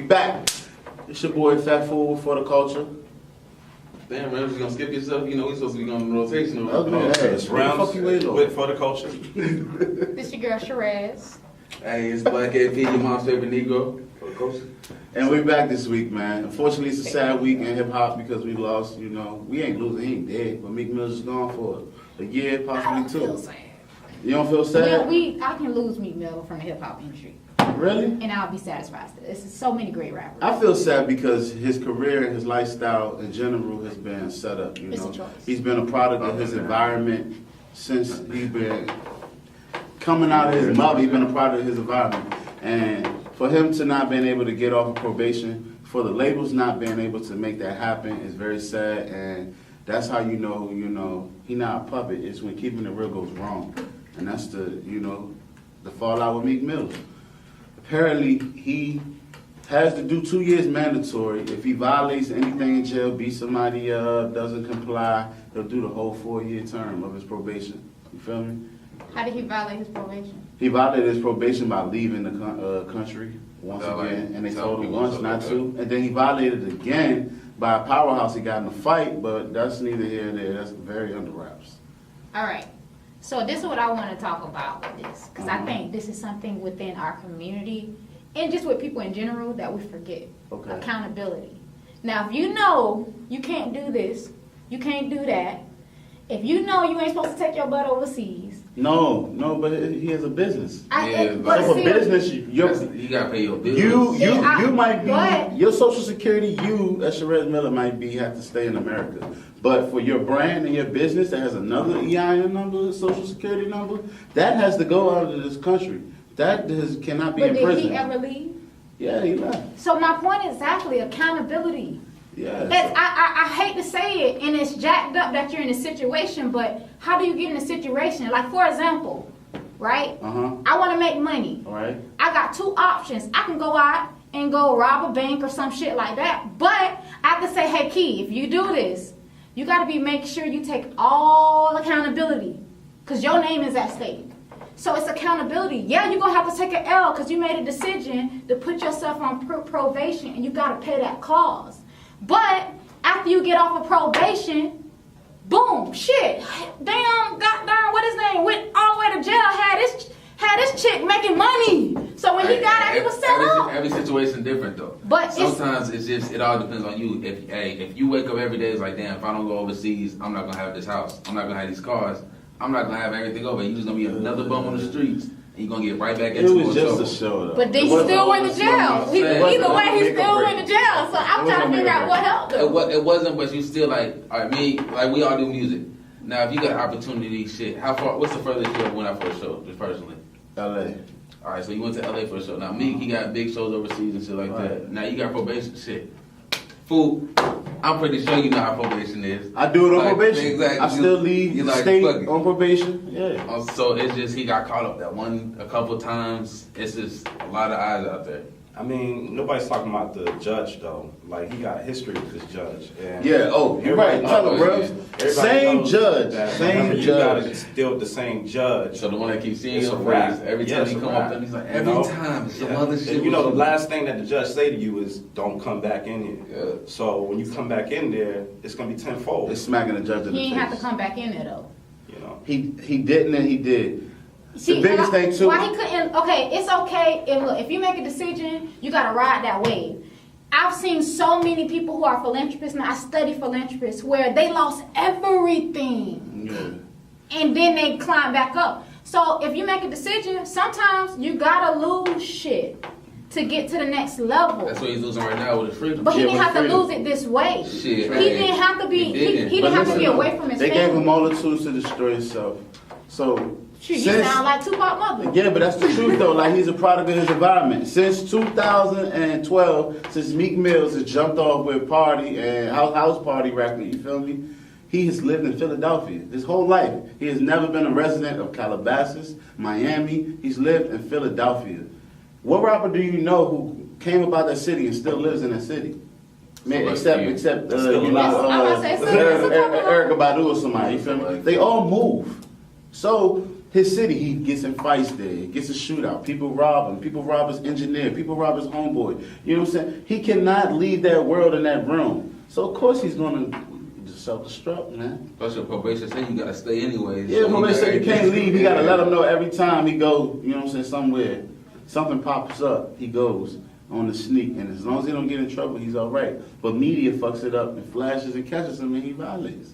back. It's your boy Fat Fool for the Culture. Damn, man, I'm just gonna skip yourself. You know, we supposed to be going in rotation. It's rounds with for the culture. This your girl Sherez. Hey, it's Black AP, your mom's favorite Negro. For the culture. And we back this week, man. Unfortunately, it's a sad week in hip hop because we lost. You know, we ain't losing, he ain't dead, but Meek Mill's is gone for a year, possibly two. I don't feel sad. You don't feel sad? I can lose Meek Mill from the hip hop industry. Really? And I'll be satisfied. There's so many great rappers. I feel sad because his career and his lifestyle in general has been set up. You It's know, a choice. he's been a product of his environment since he's been coming out of his mother. He's been a product of his environment, and for him to not being able to get off of probation, for the labels not being able to make that happen is very sad. And that's how you know, he not a puppet. It's when keeping it real goes wrong, and that's the fallout with Meek Mill. Apparently, he has to do 2 years mandatory. If he violates anything in jail, beats somebody up, doesn't comply, he'll do the whole 4-year term of his probation. You feel me? How did he violate his probation? He violated his probation by leaving the country once again, and they told him once not to. And then he violated it again by a powerhouse he got in a fight, but that's neither here nor there. That's very under wraps. All right. So this is what I want to talk about with this, because I think this is something within our community and just with people in general that we forget. Okay. Accountability. Now, if you know you can't do this, you can't do that, if you know you ain't supposed to take your butt overseas. No, but he has a business. But So for business, You gotta pay your bills. You might be, your social security, you as Sherez Miller might be, have to stay in America. But for your brand and your business that has another EIN number, social security number, that has to go out of this country. That cannot be in prison. But did he ever leave? Yeah, he left. So my point is exactly accountability. Yeah. I hate to say it, and it's jacked up that you're in a situation, but how do you get in a situation? Like, for example, right? I want to make money. All right. I got two options. I can go out and go rob a bank or some shit like that, but I have to say, hey, Key, if you do this, you got to making sure you take all accountability, because your name is at stake. So it's accountability. Yeah, you're going to have to take an L because you made a decision to put yourself on probation, and you got to pay that clause. But after you get off of probation, boom, shit, damn, goddamn, what his name, went all the way to jail, had this chick making money. So when he got out, he was set up. Every situation different though. But sometimes it all depends on you. If you wake up every day, it's like, damn, if I don't go overseas, I'm not gonna have this house, I'm not gonna have these cars, I'm not gonna have everything over. You're just gonna be another bum on the streets. And you're gonna get right back into it. It was just a show though. But then he still went to jail. Either way, he still went to jail. So I'm trying to figure out what helped him. It wasn't, but you still like we all do music. Now, if you got an opportunity, shit, what's the furthest you ever went out for a show, just personally? LA. All right, so you went to LA for a show. Now, Meek, he got big shows overseas and shit like that. Now, you got probation, shit. Fool, I'm pretty sure you know how probation is. I do it on probation. Exactly. I still leave the state on probation. Yeah. So it's just he got caught up a couple times. It's just a lot of eyes out there. I mean, nobody's talking about the judge though. Like, he got history with this judge. And yeah. Oh, you're right. Tell him, bro. Same judge. Same judge. It's still the same judge. So the one that keeps seeing your face every time he come up, and he's like, every time it's some other shit. And you know, the last thing that the judge say to you is, "Don't come back in here." Yeah. So when you come back in there, it's gonna be tenfold. It's smacking the judge in the face. He ain't have to come back in there though. You know. He didn't, and he did. See, the biggest thing too. Why he couldn't? Okay, it's okay. If you make a decision, you gotta ride that wave. I've seen so many people who are philanthropists, and I study philanthropists, where they lost everything, and then they climb back up. So if you make a decision, sometimes you gotta lose shit to get to the next level. That's what he's losing right now with his freedom. But he didn't have to lose it this way. Shit, he didn't have to be. He didn't have to be away from his family. They gave him all the tools to destroy himself. So. Shoot, you sound like Tupac Mother. Yeah, but that's the truth though. Like, he's a product of his environment. Since 2012, since Meek Mills has jumped off with Party and House Party record, you feel me? He has lived in Philadelphia his whole life. He has never been a resident of Calabasas, Miami. He's lived in Philadelphia. What rapper do you know who came about that city and still lives in that city? Man, except Erykah Badu or somebody. You feel me? They all move. So his city, he gets in fights there. He gets a shootout. People rob him. People rob his engineer. People rob his homeboy. You know what I'm saying? He cannot leave that world in that room. So, of course, he's going to self-destruct, man. Plus your probation say you gotta stay anyways. Yeah, so probation say you can't leave. He got to Yeah. let him know every time he go, you know what I'm saying, somewhere. Something pops up, he goes on the sneak. And as long as he don't get in trouble, he's all right. But media fucks it up and flashes and catches him and he violates.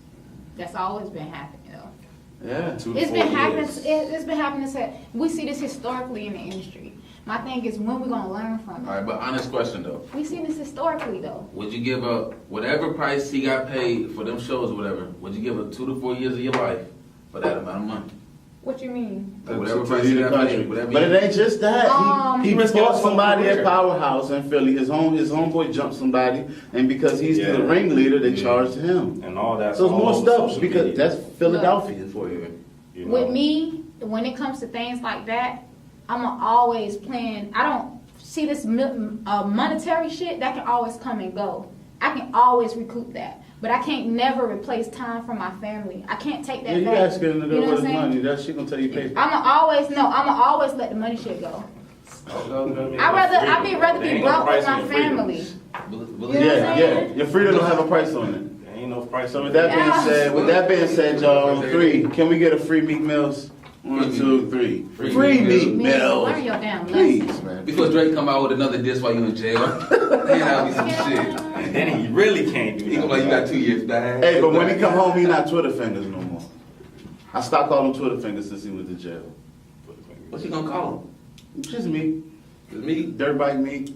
That's always been happening, though. Yeah. Two to It's 4 been happening. years. It's been happening. We see this historically in the industry. My thing is when we're gonna learn from it. Alright, but honest question though. We see this historically though. Would you give up whatever price he got paid for them shows or whatever? Would you give up 2 to 4 years of your life for that amount of money? What you mean? Like whatever To price leave he the got country. paid, whatever. But it ain't just that. He He risked fought his somebody whole at career. Powerhouse in Philly. His homeboy jumped somebody, and because he's Yeah. the ringleader, they Yeah. charged him. And all that. So it's more all over stuff social because media, that's Philadelphia for you. you know. With me, when it comes to things like that, I'm always plan. I don't see this monetary shit that can always come and go. I can always recoup that, but I can't never replace time from my family. I can't take that Yeah, you back. asking him to do You know with what his I'm money. That she gonna tell you pay. I'ma always let the money shit go. I'd rather be broke with my family. Yeah. Your freedom don't have a price on it. There ain't no price. So with that being said, y'all, on 3, can we get a free Meek Mills? 1, 2, 3. Free Meek Mills. Learn your damn Please, lesson. man. Before Drake come out with another diss while you in jail, he have me some shit. And then he really can't do He gonna like you got 2 years back. Hey, but when he come home, he not Twitter fingers no more. I stopped calling him Twitter fingers since he went to jail. What you gonna call Just Meek. him? It's me? Dirt Bike Meek.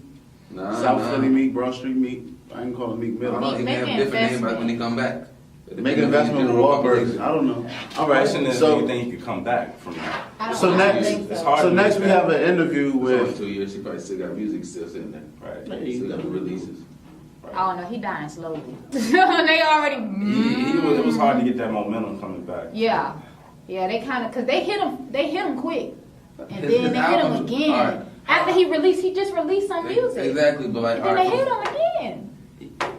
Nah, South nah. Philly Meek. Broad Street Meek. I ain't call him Meek I don't know. Mill. He may have Make a an different name investment. when he come back. Make an investment with Wahlberg. I don't know. All right. Question is, do So you think you could come back from that? I don't So next- think It's so. hard. so next we have an interview With with. 2 years, he probably still got music still sitting there. Right. Still got the releases. Oh no, he dying slowly. They already. It was hard to get that momentum coming back. Yeah, they kind of, cause they hit him quick, and His- then his they hit him albums- again. alright. After he just released some music. Exactly, but like, And then they alright, hit him again.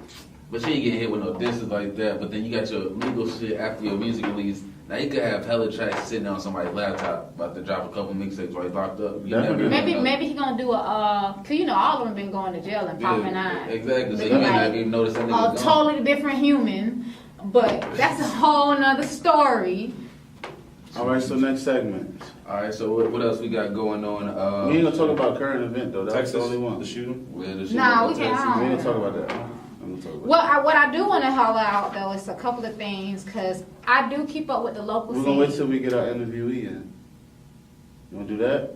but you ain't getting hit with no disses like that. But then you got your legal shit after your music release. Now you could have hella tracks sitting on somebody's laptop, about to drop a couple mixtapes while he's locked up. You Definitely. never know. Maybe he gonna do cause all of them been going to jail and popping out. Exactly. So They you may like not even notice that A nigga gone. totally different human, but that's a whole nother story. All right. So next segment. All right. So what else we got going on? We ain't gonna talk about current event though. That's Texas, the only one. the shooting. Where the shit Nah, in we can't- Texas. We ain't gonna talk about that. I'm gonna talk about What I do want to holler out though is a couple of things, cause I do keep up with the local We're gonna wait scene. till we get our interviewee in. You wanna do that?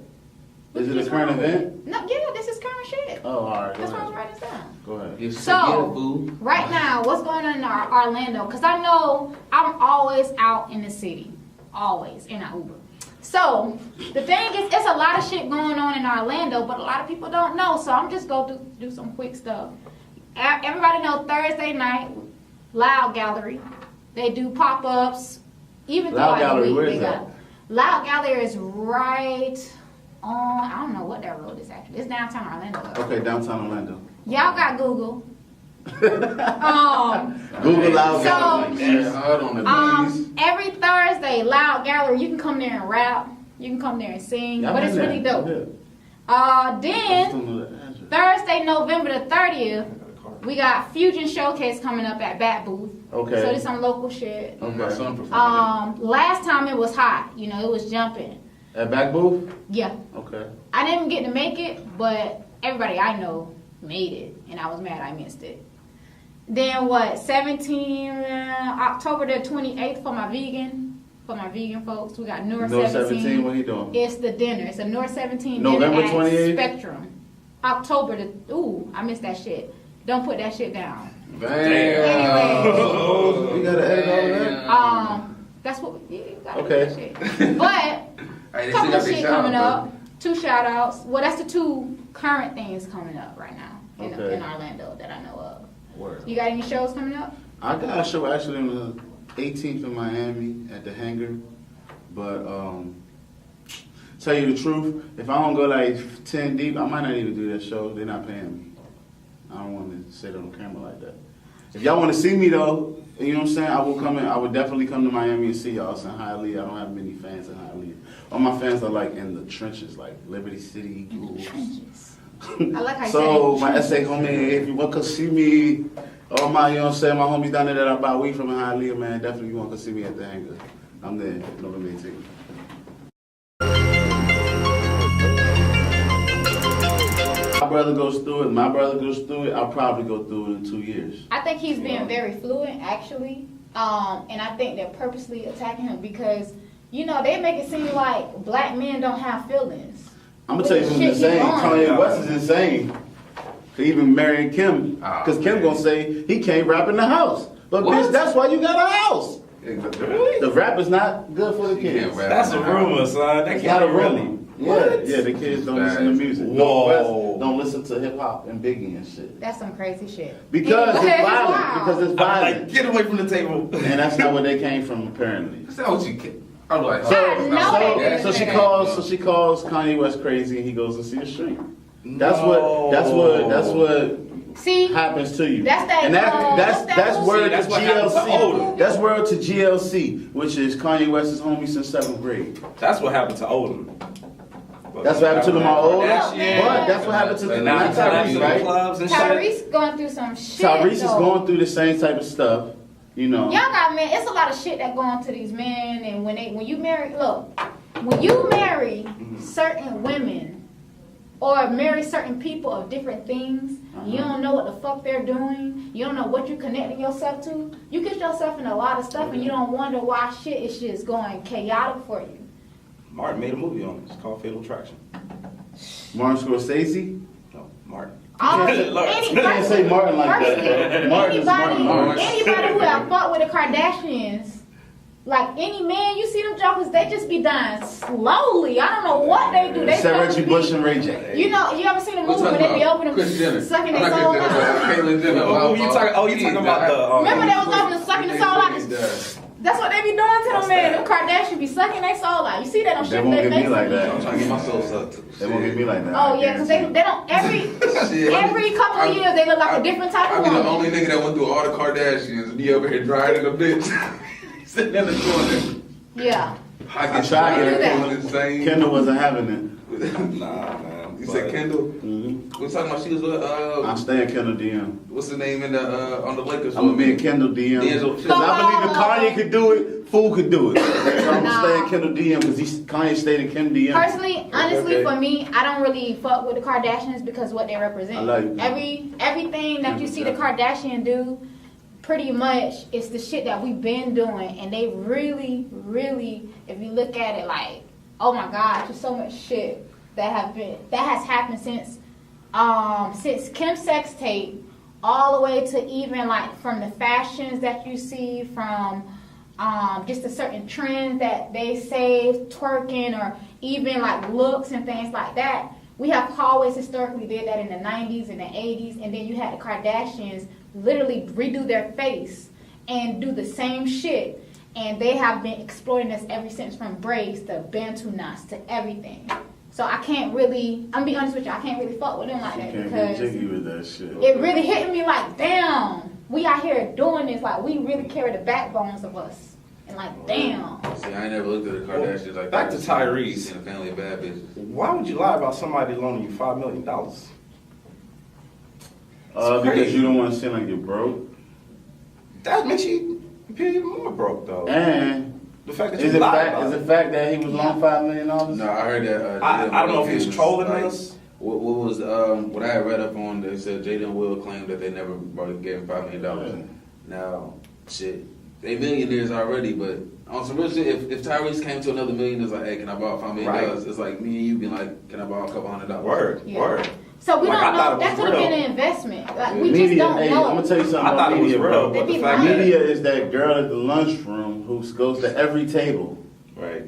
Is it What's a current wrong? event? No, yeah, this is current shit. Oh, all right. Go That's why I was ahead. writing this down. Go ahead. You So, forget it, fool. right now, what's going on in Orlando? Because I know I'm always out in the city. Always in an Uber. So, the thing is, it's a lot of shit going on in Orlando, but a lot of people don't know. So, I'm just going to do some quick stuff. Everybody know Thursday night, Loud Gallery. They do pop-ups. Even Loud throughout Gallery, the week, where they is got. that? Loud Gallery is right on, I don't know what that road is actually. It's downtown Orlando. Though. Okay, downtown Orlando. Y'all got Google. Google Loud So- Gallery. Yeah, hard on the bees. Every Thursday, Loud Gallery, you can come there and rap. You can come there and sing, Y'all but been it's there. really dope. Yeah. I just Then don't know the address. Thursday, November the 30th, we got Fusion Showcase coming up at Bat Booth. Okay. So there's some local shit. My son performed. Last time it was hot, it was jumping. At Back Booth? Yeah, Okay. I didn't get to make it, but everybody I know made it, and I was mad I missed it. Then October the 28th for my vegan folks, we got North North 17. 17, what he doing? It's the dinner. It's a North 17 November dinner at 28th? Spectrum. October I missed that shit. Don't put that shit down. Damn. You gotta edit all that? That's what you gotta Okay. do that shit. But Hey, they couple still of got shit their coming shout-out, up. 2 shout outs. Well, that's the 2 current things coming up right now Okay. in Orlando that I know of. Word. You got any shows coming up? I got a show actually on the 18th in Miami at the Hangar, but tell you the truth, if I don't go like 10 deep, I might not even do that show. They're not paying me. I don't want to say it on camera like that. If y'all want to see me though, you know what I'm saying? I would definitely come to Miami and see y'all. So in Hialeah, I don't have many fans in Hialeah. All my fans are like in the trenches, like Liberty City. Trenches. I like how you So said my essay homie, if you want to see me, all my, you know what I'm saying, my homies down there that I buy weed from in Hialeah, man, definitely you want to see me at the hangar. I'm there, November 18th. My brother goes through it, I'll probably go through it in 2 years. I think he's being very fluent, actually. And I think they're purposely attacking him because, you know, they make it seem like black men don't have feelings. I'm gonna tell you something insane. Kanye West is insane. He even marrying Kim, because Kim gonna say he can't rap in the house. But What? bitch, that's why you got a house. Really? The rap is not good for the kids. That's a rumor, son. That It's not a can't really. rumor. Yeah, the kids don't listen to music. Whoa. West don't listen to hip hop and Biggie and shit. That's some crazy shit. Because Anyway, it's violent. wow. Because it's I'm violent. like, get away from the table. And that's not where they came from, apparently. Is that what you get? I'm like, I know they didn't So say she that. calls Kanye West crazy, and he goes to see a shrink. That's what See, happens to you. That's that, and that's what's word that to movie? See, that's what happens to GLC. Odom. That's word to GLC, which is Kanye West's homie since 7th grade. That's what happened to Odom. That's what happened to Lamar Odom. Kardashian. But that's what happened to And now he's Tyrese, in the right? clubs and shit. Tyrese going through some shit. Tyrese is though. going through the same type of stuff, you know. Y'all got men. It's a lot of shit that go on to these men, and when you marry, look, when you marry certain women or marry certain people of different things, you don't know what the fuck they're doing. You don't know what you're connecting yourself to. You get yourself in a lot of stuff, and you don't wonder why shit is just going chaotic for you. Martin made a movie on it. It's called Fatal Attraction. Martin Scorsese. No, Martin. You can't say Martin like that. Martin is Martin Lawrence. Anybody who have fought with the Kardashians, like any man, you see them jokers, they just be dying slowly. I don't know what they do. They Sarah supposed G. to Bush be, and Ray J. you know, you ever seen a movie where they be opening, sucking their soul out? Caitlyn Jenner. Oh, you talking about the? Remember they was opening, sucking the soul out? That's what they be doing to them, man. Them Kardashians be sucking their soul out. You see that on They shit won't their get me face. like that. I'm trying to get my soul sucked. They won't get me like that. Oh yeah, because they don't every couple of years they look like a different type I of be the woman. only nigga that went through all the Kardashians and be over here drying in the bitch. Sitting in the corner. Yeah. I I get tried tired to of get doing the same. Kendall wasn't having it. Nah, man. You said Kendall? Mm-hmm. We're talking about she was with, I'm staying Kendall DM. what's the name in the, on the Lakers? I'm gonna be in Kendall DM. D'Angelo. Because I believe if Kanye could do it, Fool could do it. So I'm Nah. staying Kendall DM because Kanye stayed in Kendall DM. Personally, honestly, Okay. for me, I don't really fuck with the Kardashians because what they represent. I love you. Everything that you see the Kardashian do, pretty much, it's the shit that we've been doing, and they really, really, if you look at it, like, oh my gosh, there's so much shit that has happened since Kim's sex tape, all the way to even like from the fashions that you see, from just a certain trend that they say, twerking, or even like looks and things like that. We have always historically did that in the 90s and the 80s, and then you had the Kardashians literally redo their face and do the same shit, and they have been exploiting us ever since, from braids to bantu knots to everything. So I can't really, I'm gonna be honest with you, I can't really fuck with them like that Can't because get jiggy with that shit. it really hit me like, damn, we out here doing this, like we really carry the backbones of us. And like, damn. See, I ain't never looked at the Kardashians like Back that. to Tyrese. Seen a family of bad bitches. Why would you lie about somebody loaning you $5 million? Because crazy. you don't want to seem like you're broke. That makes you appear even more broke, though. And The fact that you is it lied about fact? Is it fact that he was loaned $5 million? No, I heard that. I don't know if he was Wilkins, trolling like, us. What was what I had read up on? They said Jaden Will claimed that they never gave him $5 million. Now, shit, they millionaires already, but on some real shit, if Tyrese came to another million, it's like, hey, can I borrow $5 million? Right. It's like me and you being like, can I borrow a couple $100? Word, Yeah. word. So we Like, don't I thought know, it that was could have been real. an investment. Like we Media, just don't hey, know. I'm gonna tell you something I about thought it was media, real, bro. but They the be fact lying. that Media is that girl at the lunchroom who goes to every table. right.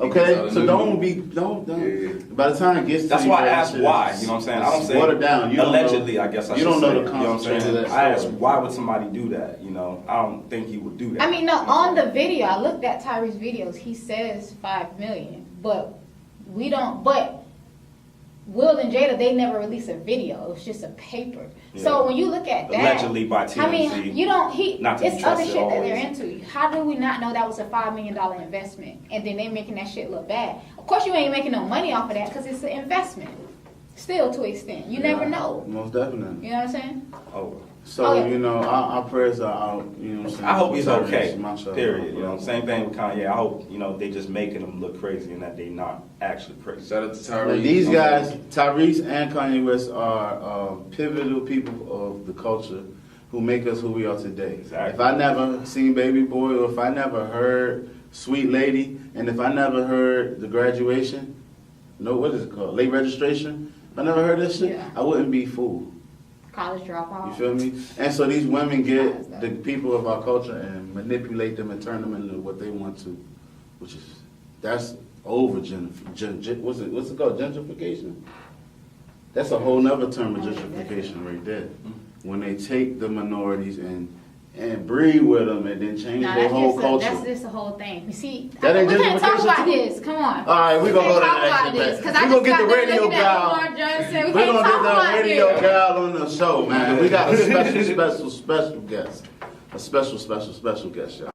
Okay, so don't. Yeah. By the time it gets to That's you, why I bro, asked shit why. is- You know what I'm saying? I don't it's say watered down. You don't allegedly. know, I guess I you should don't know say. the You know what I'm concentration saying? of that I asked story. why would somebody do that? You know, I don't think he would do that. I mean, no, on the video, I looked at Tyree's videos, he says $5 million, but we don't, but Will and Jada, they never released a video. It was just a paper. Yeah. So when you look at that, Allegedly by TMZ. I mean, you don't. Not to be It's other trusted shit that they're always. into. How do we not know that was a $5 million investment, and then they making that shit look bad? Of course, you ain't making no money off of that because it's an investment. Still, to an extent, you never know. Most definitely. You know what I'm saying? Oh. So, Oh, yeah. you know, our prayers are out, you know what I'm saying? I hope he's for Tyrese, okay. mashallah. Period. You know, same thing with Kanye. I hope, you know, they just making him look crazy and that they not actually crazy. Shout out to But Tyrese. these guys, Tyrese and Kanye West, are pivotal people of the culture who make us who we are today. Exactly. If I never seen Baby Boy, or if I never heard Sweet Lady, and if I never heard The Graduation, no, what is it called? Late Registration. If I never heard this shit, Yeah. I wouldn't be fooled. College dropout. You feel me? And so these women get the people of our culture and manipulate them and turn them into what they want to, which is, that's over what's it called? Gentrification? That's a whole nother term of gentrification right there. When they take the minorities and breed with them and then change Nah, their whole culture. that's just the whole thing. You see, That ain't we can't talk gentrification about too? this. Come on. All right, we gonna go to talk the about next this shit. because We I gonna just get got the done radio looking at gal. Lamar Johnson. We We're can't gonna talk get the about radio this. gal on the show, man. We got a special guest. A special guest, y'all.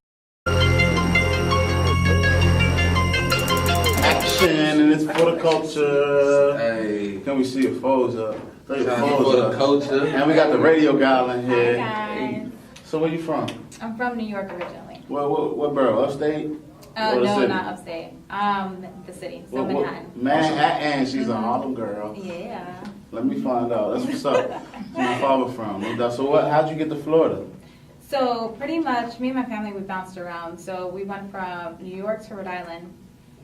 Action, and it's for the culture. Hey. Can we see your foes up? Throw your Shout out foes for the up. culture. And we got the radio gal in Hi here. guys. So where you from? I'm from New York originally. What borough? Upstate? Or the No, city? not upstate. The city. So What- Manhattan. Manhattan. She's a Harlem girl. Yeah. Let me find out. That's what's up. Where my father from? No doubt. So how'd you get to Florida? So pretty much, me and my family, we bounced around. So we went from New York to Rhode Island,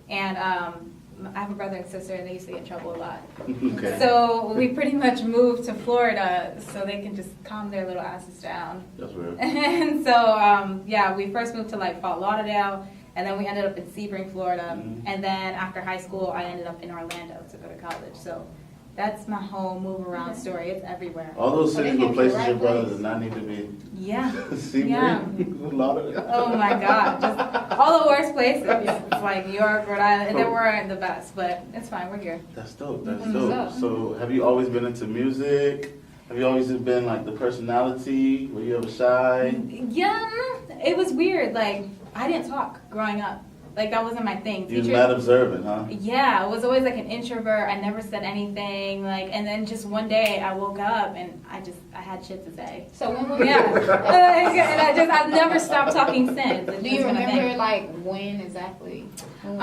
and I have a brother and sister, and they used to get in trouble a lot. Okay. So we pretty much moved to Florida so they can just calm their little asses down. That's real. And so, yeah, we first moved to like Fort Lauderdale, and then we ended up in Sebring, Florida. Mhm. And then after high school, I ended up in Orlando to go to college. So that's my whole move around story. It's everywhere. All those So they cities came were to the places right your brother place. did not need to be. Yeah. Sebring? Yeah. Lauderdale. Oh my God. Just all the worst places. It's like New York, Rhode Island. And they weren't the best, but it's fine. We're here. That's dope. That's Mhm. dope. So have you always been into music? Have you always been like the personality? Were you ever shy? Yeah. It was weird. Like, I didn't talk growing up. Like, that wasn't my thing. You was mad observant, huh? Yeah, I was always like an introvert. I never said anything. Like, and then just one day I woke up and I had shit to say. So when were Yeah, and I've never stopped talking since. It's Do you just been a thing. remember like when exactly? When was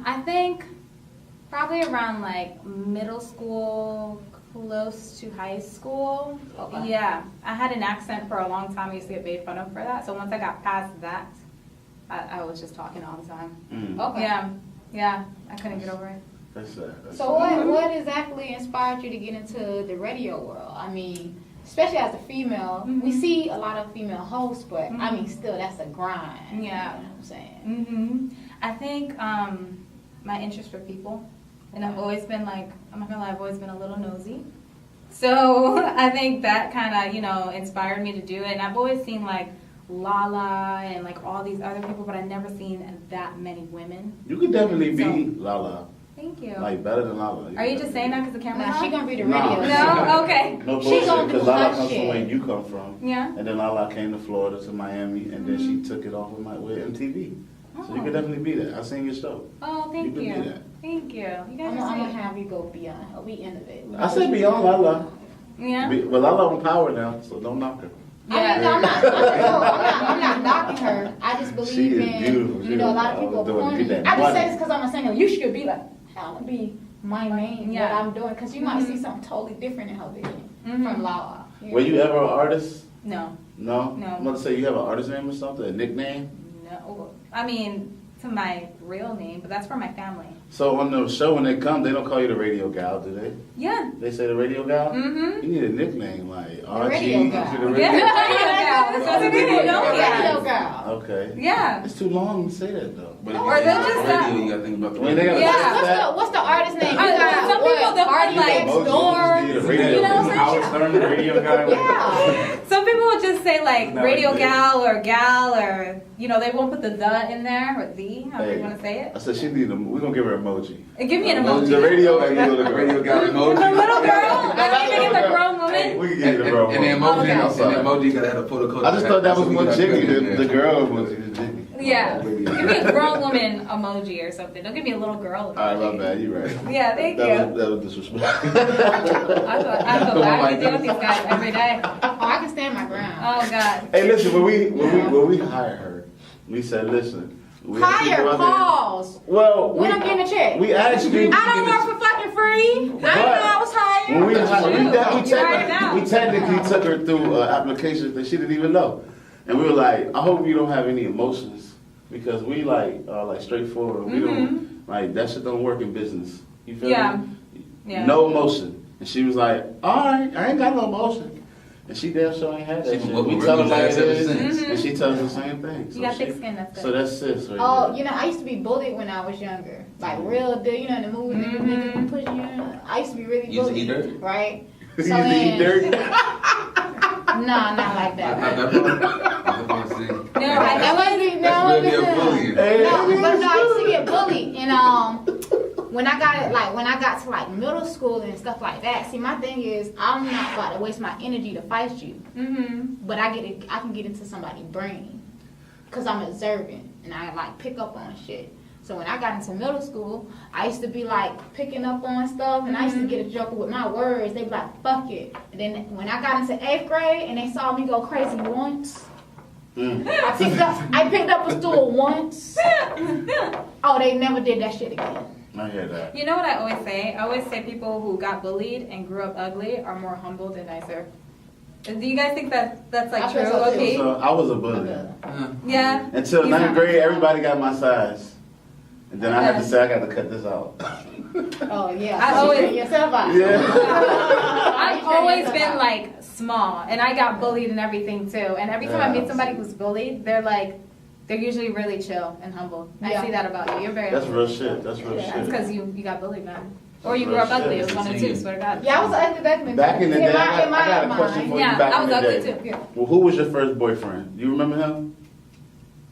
that? I think probably around like middle school, close to high school. Okay. Yeah, I had an accent for a long time. I used to get made fun of for that. So once I got past that, I was just talking all the time. Mm. Okay. Yeah, I couldn't get over it. That's sad. So what exactly inspired you to get into the radio world? I mean, especially as a female, we see a lot of female hosts, but I mean, still that's a grind. Yeah. You know what I'm saying? I think my interest for people, and I've always been like, I'm not gonna lie, I've always been a little nosy. So I think that kind of, inspired me to do it. And I've always seen like Lala and like all these other people, but I've never seen that many women. You could definitely be So- Lala. Thank you. Like better than Lala. Are you just saying that because the camera? Nah, she gonna be the Nah. radio. No, okay. No She bullshit, gonna do because Lala her comes shit. from where you come from. Yeah. And then Lala came to Florida to Miami, and then she took it off with MTV. So you could definitely be that. I seen your show. Oh, thank You could you. be that. Thank you. You I'm guys are gonna sweet. have you go beyond her. We innovate. I said beyond Lala. Yeah. But Lala on power now, so don't knock her. I mean, no, I'm not knocking her. I just believe She is in, beautiful. you know, a lot of She people was doing corny. that I just money. say this because I'm a singer. You should be like, I want to be my main, Yeah. what I'm doing, because you might see something totally different in her vision from Lala. Were you ever an artist? No. No? No. I'm about to say you have an artist name or something, a nickname? No. I mean, to my real name, but that's for my family. So on the show when they come, they don't call you the radio gal, do they? Yeah. They say the radio gal? Mm-hmm. You need a nickname like RG. radio gal. The radio Yeah. gal. That's what people know me as. Radio girl. Okay. Yeah. It's too long to say that though. But if Or you they're think just about not- radio, you gotta think about the When they radio. gotta- Yeah. What's the artist name? You I- got some people what? don't Party like Next Most Door. usually the radio You know what I'm saying? Howard Stern, the radio guy. Yeah. Some people would just just say like No, radio it is. gal or gal or they won't put the in there or the, however you want to say it. I said she need we're gonna give her emoji. Give me an emoji. The radio, and you The radio got The emoji. little girl. I don't even get the grown Hey, woman. we can give you the girl. And the emoji, Okay. and the emoji gotta have a photo. I just thought that was more jiggy. The girl was jiggy. Yeah. Give me a grown woman emoji or something. Don't give me a little girl emoji. All right, my bad. You right. Yeah, thank you. That was disrespectful. I feel bad. I deal with these guys every day. Oh, I can stand my ground. Oh God. Hey, listen. When we hired her, we said, listen. We have Hire people out there- calls. Well, When I'm getting a check. we asked you. I don't work for fucking free. I didn't know I was hired. When we You hired out. we technically took her through applications that she didn't even know, and we were like, I hope you don't have any emotions because we like straightforward. We don't like that shit don't work in business. You feel Yeah. me? Yeah. No emotion. And she was like, all right, I ain't got no emotion. And she damn sure ain't had that She shit. been We working tell her with like us it ever is, since. and she tells the same thing. You got thick skin. That's So it. that's sis right Oh, there. I used to be bullied when I was younger. Like real deal, in the movie, niggas pushing you. I used to be really You used to bullied. eat dirt? Right? You So used to eat then- dirt? Nah, not like that. No, That wasn't me. That's No, really a bullying. Hey, No, but no, I used to get bullied, and when I got to like middle school and stuff like that. See, my thing is, I'm not about to waste my energy to fight you, but I can get into somebody's brain, cause I'm observant and I like pick up on shit. So when I got into middle school, I used to be like picking up on stuff, and I used to get a joker with my words. They'd be like, "Fuck it." And then when I got into 8th grade, and they saw me go crazy once. I picked up a stool once. Oh, they never did that shit again. I hear that. You know what I always say? I always say people who got bullied and grew up ugly are more humbled and nicer. Do you guys think that's like I true? think so, too. Okay. So I was a bully. Yeah. Until He's 9th not grade, nice. everybody got my size. And then I had to say, I got to cut this out. Oh yeah. I always- yourself out. Yeah. I've always been like small, and I got bullied and everything too. And every time I meet somebody who's bullied, they're usually really chill and humble. Yeah. I see that about you. You're very. That's humble. real shit. That's real That's shit. because you got bullied, man. Or you Real grew up shit. ugly. It was one of two. Swear to God. Yeah, I was ugly back then. Back in the day, I In my got a question for you. Yeah, Back I in was the ugly day. too. Yeah. Well, who was your first boyfriend? Do you remember him?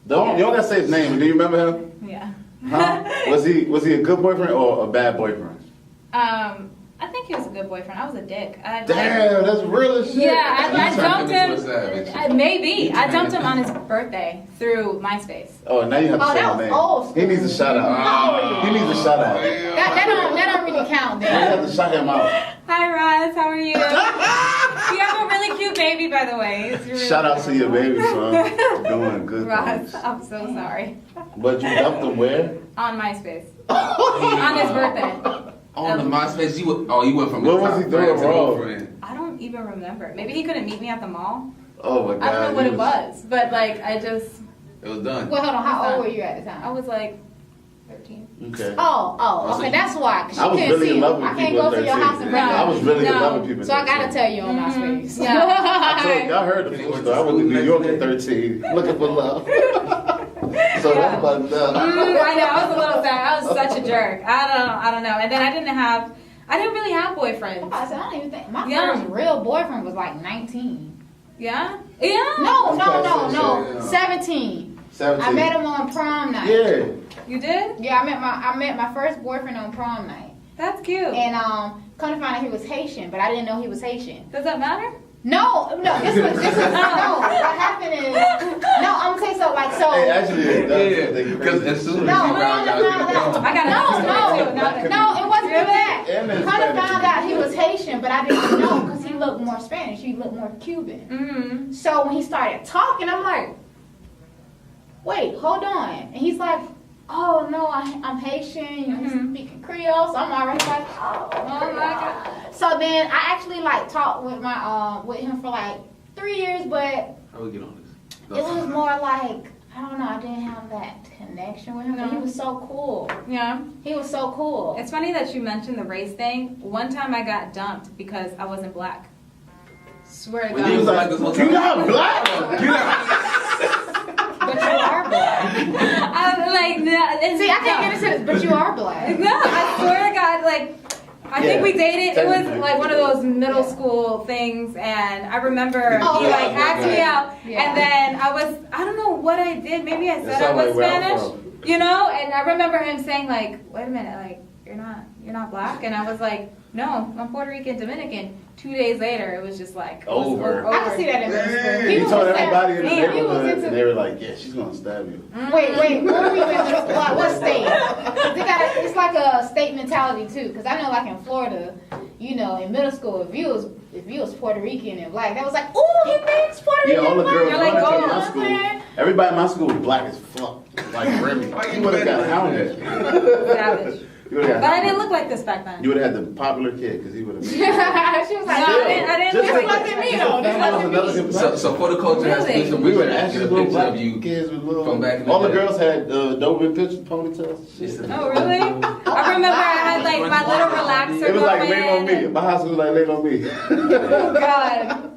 You don't gotta say his name, but do you remember him? Yeah. Huh? Was he a good boyfriend or a bad boyfriend? I think he was a good boyfriend. I was a dick. Damn, that's real as shit. Yeah, I You dumped turned him into a savage. him. Maybe I dumped him on his birthday through MySpace. Oh, now you have to Oh, say that his was name. old school. He needs a shout out. He needs a shout out. That don't really count. You Then. have to shout him out. Hi Roz, how are you? You have a really cute baby, by the way. It's really Shout out to your baby, son. Doing good Roz, things. I'm so sorry. But you dumped him where? On MySpace. On his birthday. On the MySpace, you went from What was he doing friend to wrong? girlfriend. I don't even remember. Maybe he couldn't meet me at the mall. Oh my god. I don't know what he it was, but It was done. Wait, hold on. How old were you at the I time? was like 13. Okay. Oh, okay. That's why. 'Cause I was she couldn't really see in love you. with I can't people go at to your 13. house and bring I was really in No. love with people. So I at gotta 13. tell you on my space. I Yeah. told y'all heard the full story. I went to New York at 13, looking for love. So that's fucked up. I know. I was a little sad. I was such a jerk. I don't know. And then I didn't really have boyfriends. I said, I don't even think my Yeah. first real boyfriend was like 19. Yeah. Yeah. No. 17. 17. I met him on prom night. Yeah. You did? Yeah, I met my first boyfriend on prom night, That's cute. and come to find out he was Haitian, but I didn't know he was Haitian. Does that matter? No. This was no. What happened is I'm gonna tell you so like so. Hey, actually, it does. Yeah, because as soon as No, you found out, I got No, it wasn't even that. And it's Kind of Spanish. found out he was Haitian, but I didn't know because he looked more Spanish. He looked more Cuban. Mm-hmm. So when he started talking, I'm like, wait, hold on. And he's like, oh no, I'm Haitian. You know, he's speaking Creole. So I'm already like, oh Oh my God. So then I actually like talked with my with him for like 3 years, but How we get on this? it was more like I don't know. I didn't have that connection with him. But he was so cool. Yeah. He was so cool. It's funny that you mentioned the race thing. One time I got dumped because I wasn't black. Swear to When God. you was like this whole You're time. not black. But you are black. I'm like, no. See, I can't get into this, but you are black. No, I swear to God, like, I think we dated. It was Technically. like one of those middle school things, and I remember he like asked me out, and then I don't know what I did. Maybe I said I was Spanish, you know. And I remember him saying like, "Wait a minute, like you're not black," and I was like, "No, I'm Puerto Rican, Dominican." 2 days later, it was just like Over. I can see that in middle school. He People told was everybody in the saying, neighborhood, and they were like, "Yeah, she's gonna stab you." Wait, where were you in middle school? What state? 'Cause it's like a state mentality too. Because I know, like in Florida, you know, in middle school, if you was Puerto Rican and black, that was like, "Ooh, he thinks Puerto Rican." Yeah, all the girls You're like, running to "Oh, my school. Everybody in my school was black as fuck, like Remy. You would have got hounded. savage. But But I didn't look like this back then. You would have had the popular kid because he would have. She was like, No, I didn't Just look like like wasn't me though. This wasn't me. So for the culture Really? exclusion, We we would should actually get a little picture black of you kids with little. from back in the all the day. girls had Doberman pictures, ponytails. Oh really? I remember I had like my little relaxer. It was like going. lean on me. My house was like lean on me. Oh God.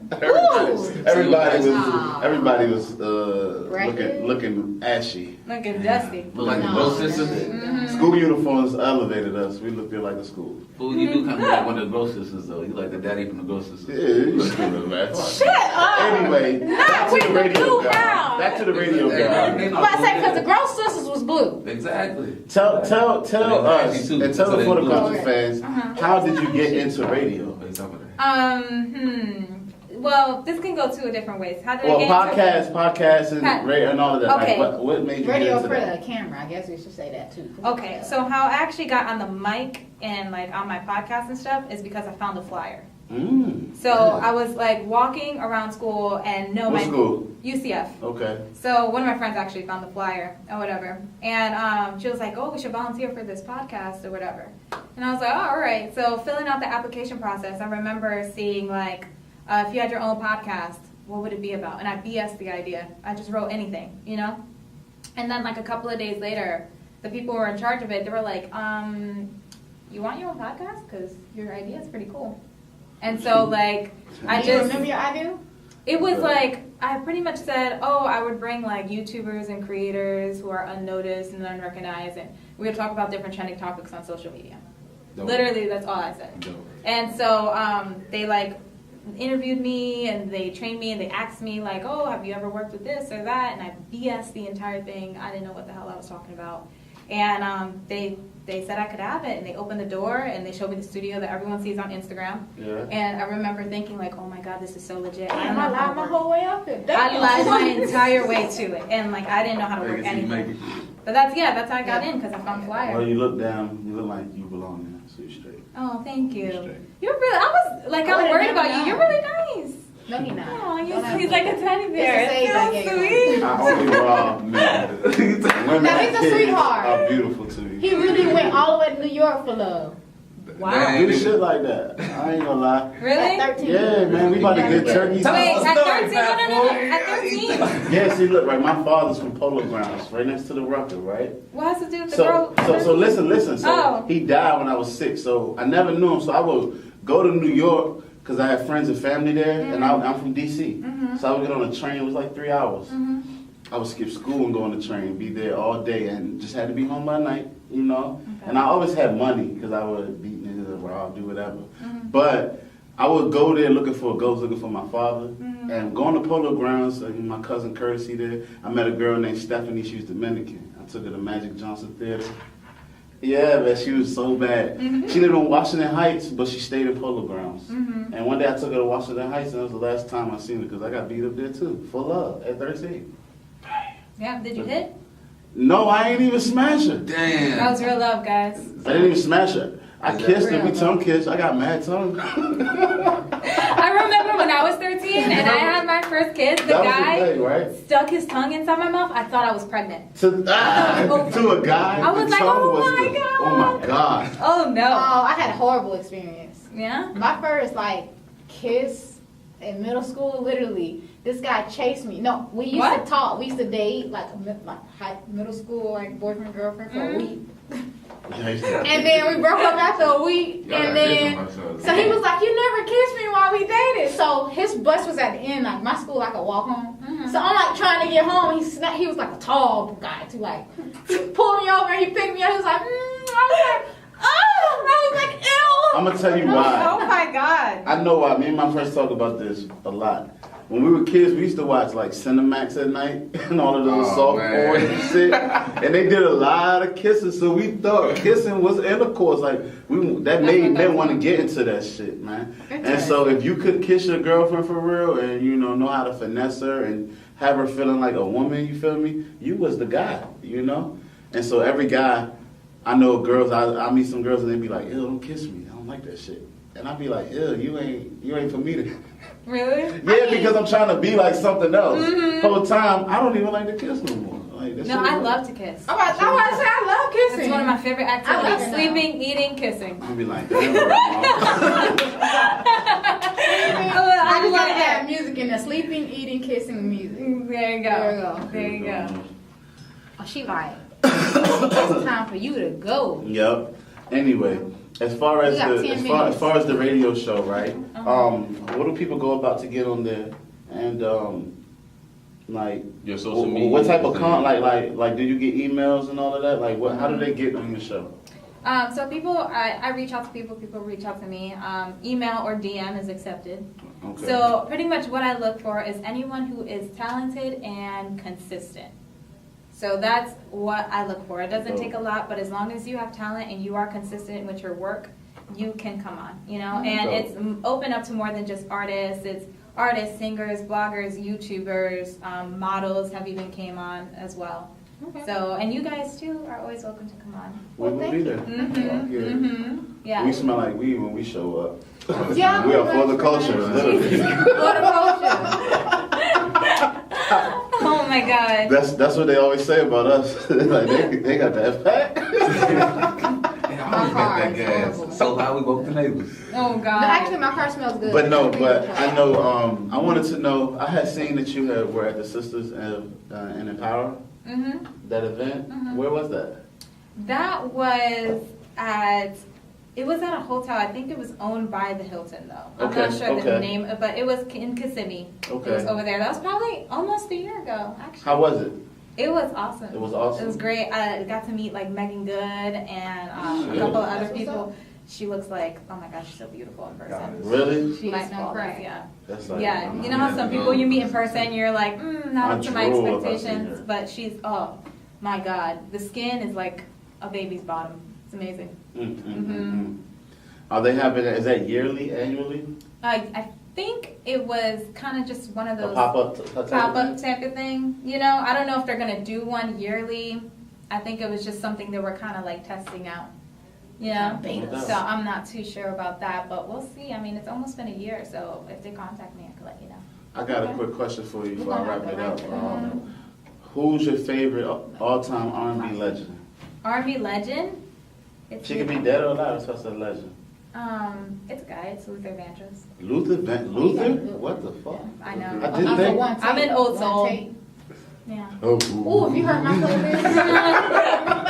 Everybody was Right. looking ashy. Looking dusty. Look like the No. ghost sisters. School uniforms elevated us. We looked like the school. Fool, you do kind of like one of the ghost sisters though. You like the daddy from the ghost Yeah, sisters. you stupid, man. Shut up. Anyway, back to with the the radio blue guy. now. Back to the radio Hey, guy. they I'm not about to say blue because the then. Gross Sisters was blue. Exactly. Tell They us nasty too, and tell so the they For the blue. Culture fans, how did you get into radio? What are you talking about? Well, this can go two different ways. How did Well, I get into podcasts and radio and all of that. Okay. Like, what made you Radio get into for that? the camera. I guess we should say that too. Okay, so how I actually got on the mic and like on my podcast and stuff is because I found a flyer. So I was like walking around school and What school? UCF. Okay. So one of my friends actually found the flyer or whatever, and she was like, "Oh, we should volunteer for this podcast or whatever." And I was like, "Oh, all right." So filling out the application process, I remember seeing like, if you had your own podcast, what would it be about? And I BS'd the idea. I just wrote anything, you know. And then like a couple of days later, the people who were in charge of it, they were like, "You want your own podcast? Because your idea is pretty cool." And so like, I Do you just remember your idea? it was like, I pretty much said, oh, I would bring like YouTubers and creators who are unnoticed and unrecognized, and we would talk about different trending topics on social media. Dope. Literally, that's all I said. Dope. And so they like interviewed me and they trained me and they asked me like, oh, have you ever worked with this or that? And I BS the entire thing. I didn't know what the hell I was talking about. And they said I could have it, and they opened the door and they showed me the studio that everyone sees on Instagram. Yeah. And I remember thinking like, oh my God, this is so legit. I Damn, don't I know how lied to my work. whole way up there. I lied my entire way to it, and like I didn't know how to work anything. But that's how I got in because I found a flyer. Well, you look down. You look like you belong there, so you're straight. Oh, thank you. Straight. You're really. I was like, I was worried about you. You're really nice. No, he not. Oh, Don't have he's to. like a teddy bear. It's a It's save so that game. sweet. I only rob men. Women Now, he's and a kids sweetheart. are beautiful to me. He really went all the way to New York for love. Wow. I do shit like that. I ain't gonna lie. Really? At 13. Yeah, man, we about to get turkeys. Wait, Tell us a at story, 13? fat No. fool. At 13? Yeah, see, look, right. My father's from Polo Grounds, right next to the Rucker, right? What has to do with the So girl? listen. So Oh. he died when I was 6. So I never knew him. So I would go to New York because I had friends and family there, and I'm from DC. So I would get on a train. It was like 3 hours. I would skip school and go on the train, be there all day, and just had to be home by night, you know. Okay. And I always had money because I would beat niggas or rob, do whatever. But I would go there looking for a ghost, looking for my father, and going to Polo Grounds. My cousin Courtesy there. I met a girl named Stephanie. She was Dominican. I took her to Magic Johnson Theater. Yeah, man, she was so bad. She lived in Washington Heights, but she stayed in Polo Grounds. And one day I took her to Washington Heights, and that was the last time I seen her because I got beat up there too, for love, at 13. Yeah, did you hit? No, I ain't even smash her. That Damn. was real love, guys. I didn't even smash her. I Is that kissed her, we real? tongue kissed. I got mad tongue. I remember when I was 13 and I had my first kiss, the That was guy the day, right? stuck his tongue inside my mouth. I thought I was pregnant. To a guy. I was the like, tongue oh was my the- God. Oh my God. Oh no. Oh, I had a horrible experience. Yeah? My first like kiss in middle school, literally, this guy chased me. No, we used What? to talk. We used to date like middle school, like boyfriend girlfriend for a week, and then we broke up after a week. Y'all And got this then on myself. so he was like, "You never kissed me while we dated." So his bus was at the end. Like my school, I could walk home. So I'm like trying to get home. He was like a tall guy too. Like he pulled me over and he picked me up. He was like, I was like, oh, I was like, ew. I'm gonna tell you why. Oh my God. I know why. Me and my friends talk about this a lot. When we were kids, we used to watch like Cinemax at night and all of those soft porn and shit. And they did a lot of kissing, so we thought kissing was intercourse. Like that made men want to get into that shit, man. And so if you could kiss your girlfriend for real and know how to finesse her and have her feeling like a woman, you feel me? You was the guy, And so every guy, I know girls. I meet some girls and they be like, "Ew, don't kiss me. I don't like that shit." And I be like, "Ew, you ain't for me to." Really? Yeah, because I'm trying to be like something else. Whole time, I don't even like to kiss no more. Like, No, I love to kiss. I want to say I love kissing. It's one of my favorite I like activities. it now. Sleeping, eating, kissing. I'm be like, damn, bro. I I just love gotta have it. music in the sleeping, eating, kissing music. There you go. There you go. There you go. Oh, she like, it's time for you to go. Yep. Anyway, as far as We got 10 as minutes. far as the radio show, right? What do people go about to get on there? And like Your social media. what type of like do you get emails and all of that? Like how do they get on your show? So people, I reach out to people reach out to me. Email or DM is accepted. Okay. So pretty much what I look for is anyone who is talented and consistent. So that's what I look for. It doesn't take a lot, but as long as you have talent and you are consistent with your work, you can come on, And it's open up to more than just artists. It's artists, singers, bloggers, YouTubers, models have even came on as well. Okay. So, and you guys too are always welcome to come on. We will be there. Yeah. We smell like weed when we show up. Yeah, we are for the culture. Literally. Oh my God. That's what they always say about us. Like they got that fat. I always make that gas. So how we woke the neighbors. Oh No, God. actually, my car smells good. But no, but I know. I wanted to know. I had seen that you were at the Sisters in Empower. That event. Where was that? That was at. It was at a hotel. I think it was owned by the Hilton, though. I'm not sure the name, but it was in Kissimmee. Okay. It was over there. That was probably almost a year ago, actually. How was it? It was awesome. It was awesome. It was great. I got to meet like Megan Good and a couple of other people. She looks like, oh my gosh, she's so beautiful in person. Really? She Like, ain't no crack. yeah. That's like, Yeah, you know how some people you meet in person, you're like, not up to my drool if I see expectations, her. but she's, oh my God, the skin is like a baby's bottom. It's amazing. Are they having it? Is that yearly, annually? I think it was kind of just one of A those pop-up type of thing. I don't know if they're gonna do one yearly. I think it was just something they were kind of like testing out. Beta. So I'm not too sure about that, but we'll see. I mean, it's almost been a year, so if they contact me, I can let you know. I got a quick question for you before I wrap it up. Okay. Who's your favorite all-time R&B legend? R&B legend? She could be dead or alive. That's why I said legend. It's a guy. It's Luther Vandross. Luther? What the fuck? I know. I didn't think. I'm an old soul. Yeah. Oh, Ooh, if you heard my playlist.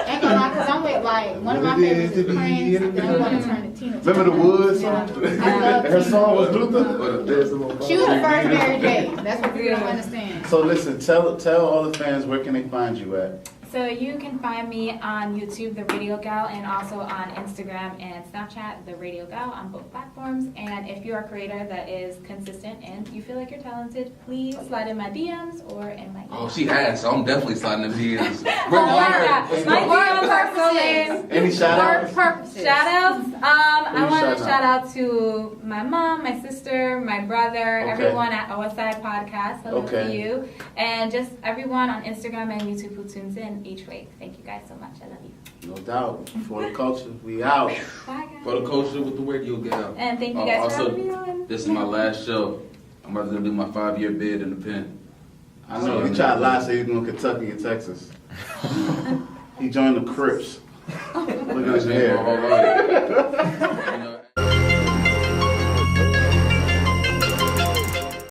Ain't gonna lie, cause I'm with like one of my favorites is Prince, and I'm gonna turn to Tina. Remember the Woods Yeah. song? I love Her song was Tina. Luther? She was the first Mary J. That's what people don't understand. So listen, tell all the fans where can they find you at? So you can find me on YouTube, The Radio Gal, and also on Instagram and Snapchat, The Radio Gal, on both platforms. And if you're a creator that is consistent and you feel like you're talented, please slide in my DMs or in my Oh, she has, so I'm definitely sliding them DMs. Oh my God. My DMs are so lame. Any shout outs? Purposes. Shout outs. I want to shout shout out to my mom, my sister, my brother, Okay. everyone at OSI Podcast. Hello Okay. to you. And just everyone on Instagram and YouTube who tunes in each week. Thank you guys so much. I love you. No doubt. For the culture, we out. Bye, guys. For the culture with the Radio Gal. And thank you guys for Also, having me on. this is my last show. I'm about to do my 5-year bid in the pen. I know. He tried to lie, say he was going to Kentucky and Texas. He joined the Crips. Look at his hair. All right.